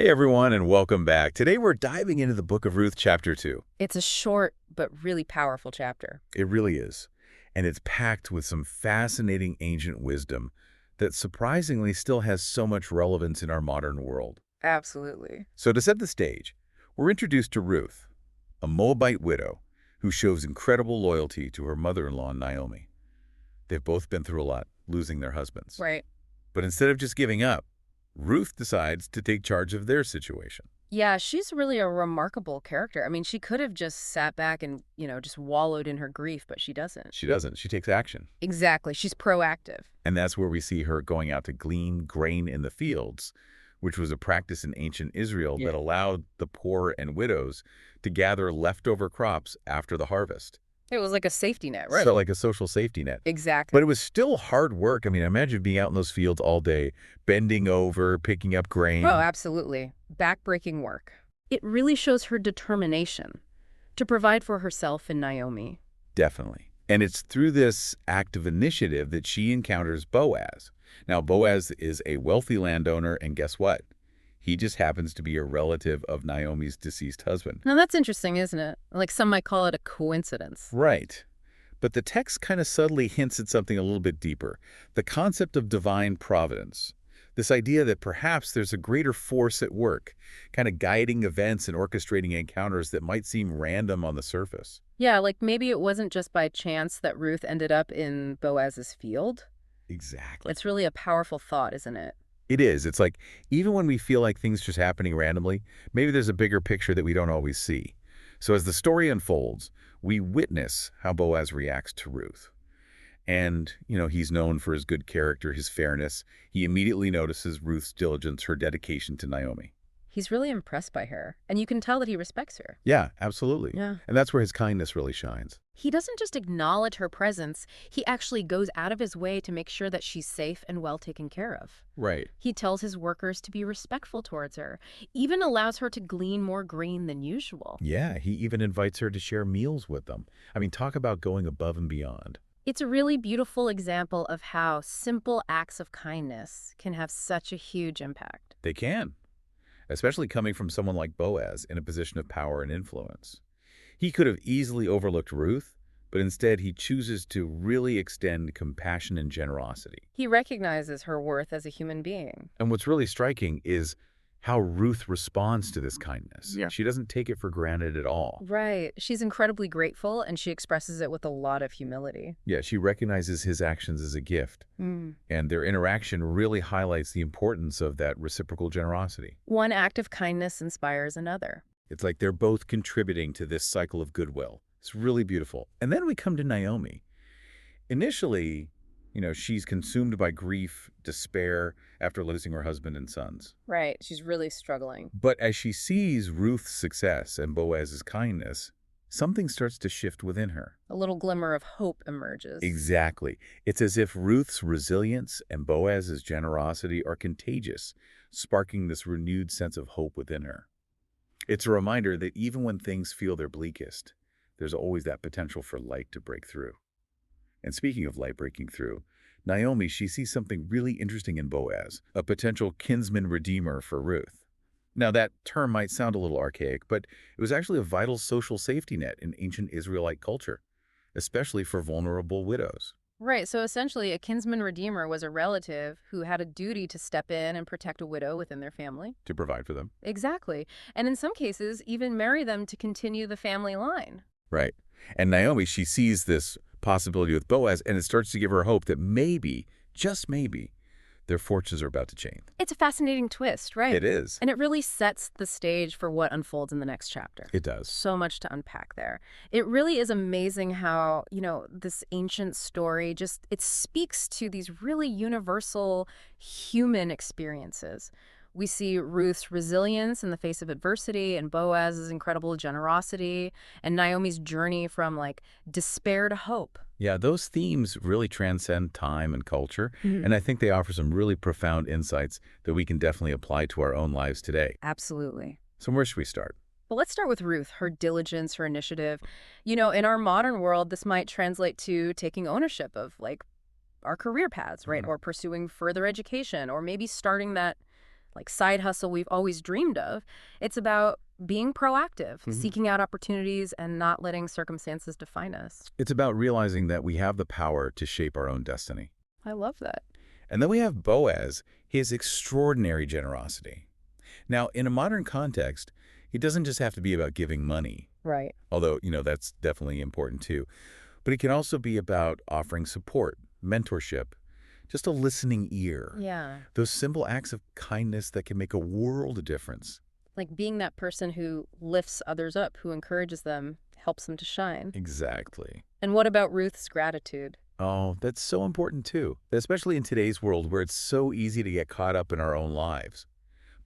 Hey everyone, and welcome back. Today we're diving into the book of Ruth, Chapter 2. It's a short but really powerful chapter. It really is. And it's packed with some fascinating ancient wisdom that surprisingly still has so much relevance in our modern world. Absolutely. So to set the stage, we're introduced to Ruth, a Moabite widow who shows incredible loyalty to her mother-in-law, Naomi. They've both been through a lot, losing their husbands. Right. But instead of just giving up, Ruth decides to take charge of their situation. Yeah, she's really a remarkable character. I mean, she could have just sat back and, just wallowed in her grief, but she doesn't. She doesn't. She takes action. Exactly. She's proactive. And that's where we see her going out to glean grain in the fields, which was a practice in ancient Israel that allowed the poor and widows to gather leftover crops after the harvest. It was like a safety net, right? So like a social safety net. Exactly. But it was still hard work. I mean, imagine being out in those fields all day, bending over, picking up grain. Oh, absolutely. Backbreaking work. It really shows her determination to provide for herself and Naomi. Definitely. And it's through this act of initiative that she encounters Boaz. Now, Boaz is a wealthy landowner, and guess what? He just happens to be a relative of Naomi's deceased husband. Now, that's interesting, isn't it? Like some might call it a coincidence. Right. But the text kind of subtly hints at something a little bit deeper. The concept of divine providence. This idea that perhaps there's a greater force at work, kind of guiding events and orchestrating encounters that might seem random on the surface. Yeah, like maybe it wasn't just by chance that Ruth ended up in Boaz's field. Exactly. It's really a powerful thought, isn't it? It is. It's like, even when we feel like things just happening randomly, maybe there's a bigger picture that we don't always see. So as the story unfolds, we witness how Boaz reacts to Ruth. And, he's known for his good character, his fairness. He immediately notices Ruth's diligence, her dedication to Naomi. He's really impressed by her, and you can tell that he respects her. Yeah, absolutely. Yeah. And that's where his kindness really shines. He doesn't just acknowledge her presence, he actually goes out of his way to make sure that she's safe and well taken care of. Right. He tells his workers to be respectful towards her, even allows her to glean more grain than usual. Yeah, he even invites her to share meals with them. I mean, talk about going above and beyond. It's a really beautiful example of how simple acts of kindness can have such a huge impact. They can, especially coming from someone like Boaz in a position of power and influence. He could have easily overlooked Ruth, but instead he chooses to really extend compassion and generosity. He recognizes her worth as a human being. And what's really striking is how Ruth responds to this kindness. Yeah. She doesn't take it for granted at all. Right. She's incredibly grateful, and she expresses it with a lot of humility. Yeah, she recognizes his actions as a gift. And their interaction really highlights the importance of that reciprocal generosity. One act of kindness inspires another. It's like they're both contributing to this cycle of goodwill. It's really beautiful. And then we come to Naomi. Initially, she's consumed by grief, despair after losing her husband and sons. Right. She's really struggling. But as she sees Ruth's success and Boaz's kindness, something starts to shift within her. A little glimmer of hope emerges. Exactly. It's as if Ruth's resilience and Boaz's generosity are contagious, sparking this renewed sense of hope within her. It's a reminder that even when things feel their bleakest, there's always that potential for light to break through. And speaking of light breaking through, Naomi, she sees something really interesting in Boaz, a potential kinsman redeemer for Ruth. Now, that term might sound a little archaic, but it was actually a vital social safety net in ancient Israelite culture, especially for vulnerable widows. Right. So essentially, a kinsman redeemer was a relative who had a duty to step in and protect a widow within their family. To provide for them. Exactly. And in some cases, even marry them to continue the family line. Right. And Naomi, she sees this possibility with Boaz, and it starts to give her hope that maybe, just maybe, their fortunes are about to change. It's a fascinating twist, right? It is. And it really sets the stage for what unfolds in the next chapter. It does. So much to unpack there. It really is amazing how, this ancient story it speaks to these really universal human experiences. We see Ruth's resilience in the face of adversity, and Boaz's incredible generosity, and Naomi's journey from despair to hope. Yeah, those themes really transcend time and culture, and I think they offer some really profound insights that we can definitely apply to our own lives today. Absolutely. So where should we start? But let's start with Ruth, her diligence, her initiative. In our modern world, this might translate to taking ownership of our career paths, right? Or pursuing further education, or maybe starting that like side hustle we've always dreamed of. It's about being proactive, seeking out opportunities, and not letting circumstances define us. It's about realizing that we have the power to shape our own destiny. I love that. And then we have Boaz, his extraordinary generosity. Now, in a modern context, it doesn't just have to be about giving money, Right. although, that's definitely important too. But it can also be about offering support, mentorship, just a listening ear. Yeah. Those simple acts of kindness that can make a world of difference. Like being that person who lifts others up, who encourages them, helps them to shine. Exactly. And what about Ruth's gratitude? Oh, that's so important too, especially in today's world where it's so easy to get caught up in our own lives.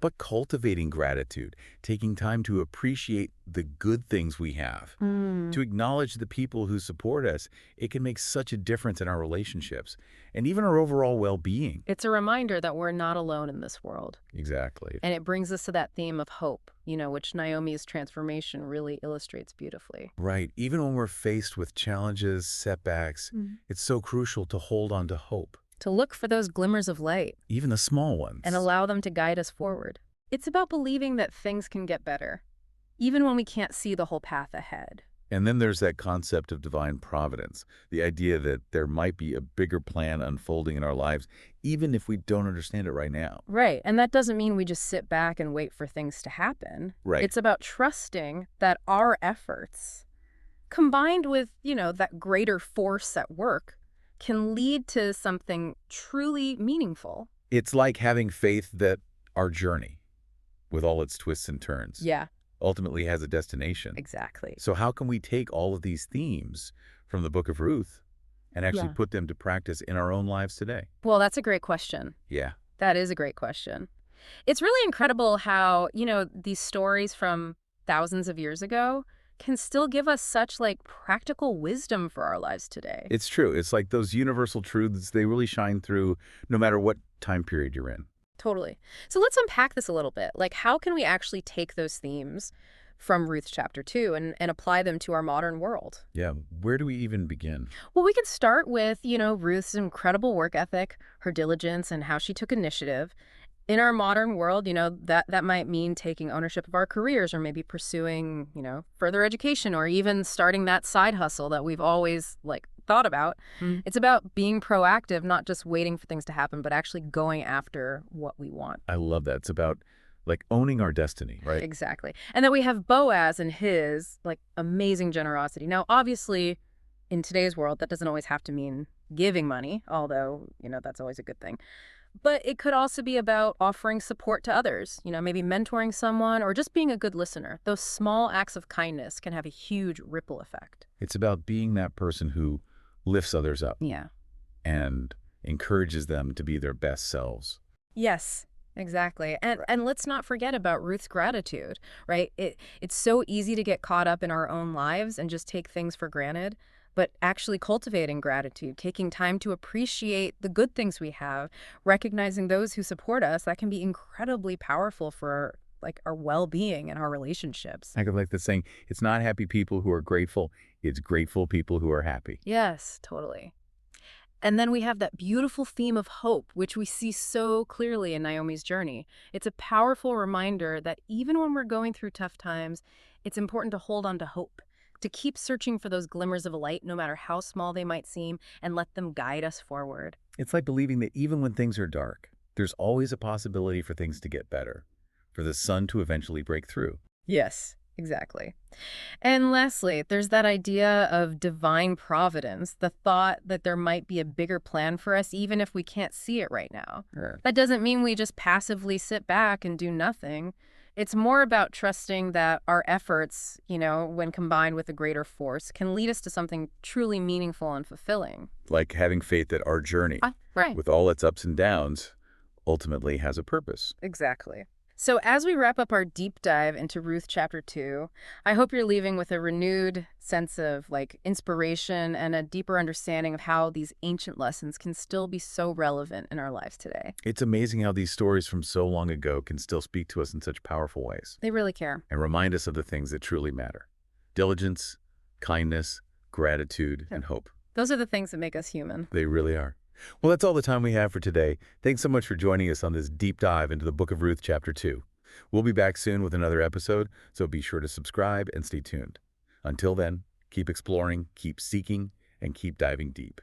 But cultivating gratitude, taking time to appreciate the good things we have, to acknowledge the people who support us, it can make such a difference in our relationships and even our overall well-being. It's a reminder that we're not alone in this world. Exactly. And it brings us to that theme of hope, which Naomi's transformation really illustrates beautifully. Right. Even when we're faced with challenges, setbacks, it's so crucial to hold on to hope, To look for those glimmers of light even the small ones. and allow them to guide us forward. It's about believing that things can get better, even when we can't see the whole path ahead. And then there's that concept of divine providence, the idea that there might be a bigger plan unfolding in our lives, even if we don't understand it right now. Right. And that doesn't mean we just sit back and wait for things to happen. Right. It's about trusting that our efforts, combined with, that greater force at work, can lead to something truly meaningful. It's like having faith that our journey, with all its twists and turns, Yeah, ultimately has a destination. exactly. So how can we take all of these themes from the book of Ruth and actually Yeah. put them to practice in our own lives today? Well, that's a great question. Yeah. That is a great question. It's really incredible how, these stories from thousands of years ago can still give us such practical wisdom for our lives today. It's true. It's like those universal truths, they really shine through no matter what time period you're in. Totally. So let's unpack this a little bit. How can we actually take those themes from Ruth Chapter 2 and apply them to our modern world? Yeah. Where do we even begin? Well, we can start with, Ruth's incredible work ethic, her diligence, and how she took initiative. In our modern world, that might mean taking ownership of our careers or maybe pursuing, further education or even starting that side hustle that we've always thought about. It's about being proactive, not just waiting for things to happen, but actually going after what we want. I love that. It's about owning our destiny, right? Exactly. And then we have Boaz and his amazing generosity. Now, obviously, in today's world, that doesn't always have to mean giving money, although, that's always a good thing. But it could also be about offering support to others, maybe mentoring someone or just being a good listener. Those small acts of kindness can have a huge ripple effect. It's about being that person who lifts others up Yeah. and encourages them to be their best selves. Yes, exactly. And let's not forget about Ruth's gratitude, right? It's so easy to get caught up in our own lives and just take things for granted. But actually cultivating gratitude, taking time to appreciate the good things we have, recognizing those who support us, that can be incredibly powerful for our well-being and our relationships. I could like the saying, it's not happy people who are grateful, it's grateful people who are happy. Yes, totally. And then we have that beautiful theme of hope, which we see so clearly in Naomi's journey. It's a powerful reminder that even when we're going through tough times, it's important to hold on to hope, to keep searching for those glimmers of light, no matter how small they might seem, and let them guide us forward. It's like believing that even when things are dark, there's always a possibility for things to get better, for the sun to eventually break through. Yes, exactly. And lastly, there's that idea of divine providence, the thought that there might be a bigger plan for us, even if we can't see it right now. Sure. That doesn't mean we just passively sit back and do nothing. It's more about trusting that our efforts, when combined with a greater force, can lead us to something truly meaningful and fulfilling. Like having faith that our journey, Right. with all its ups and downs, ultimately has a purpose. Exactly. So as we wrap up our deep dive into Ruth Chapter 2, I hope you're leaving with a renewed sense of inspiration and a deeper understanding of how these ancient lessons can still be so relevant in our lives today. It's amazing how these stories from so long ago can still speak to us in such powerful ways They really care. and remind us of the things that truly matter. Diligence, kindness, gratitude, and hope. Those are the things that make us human. They really are. Well, that's all the time we have for today. Thanks so much for joining us on this deep dive into the book of Ruth, Chapter 2. We'll be back soon with another episode, so be sure to subscribe and stay tuned. Until then, keep exploring, keep seeking, and keep diving deep.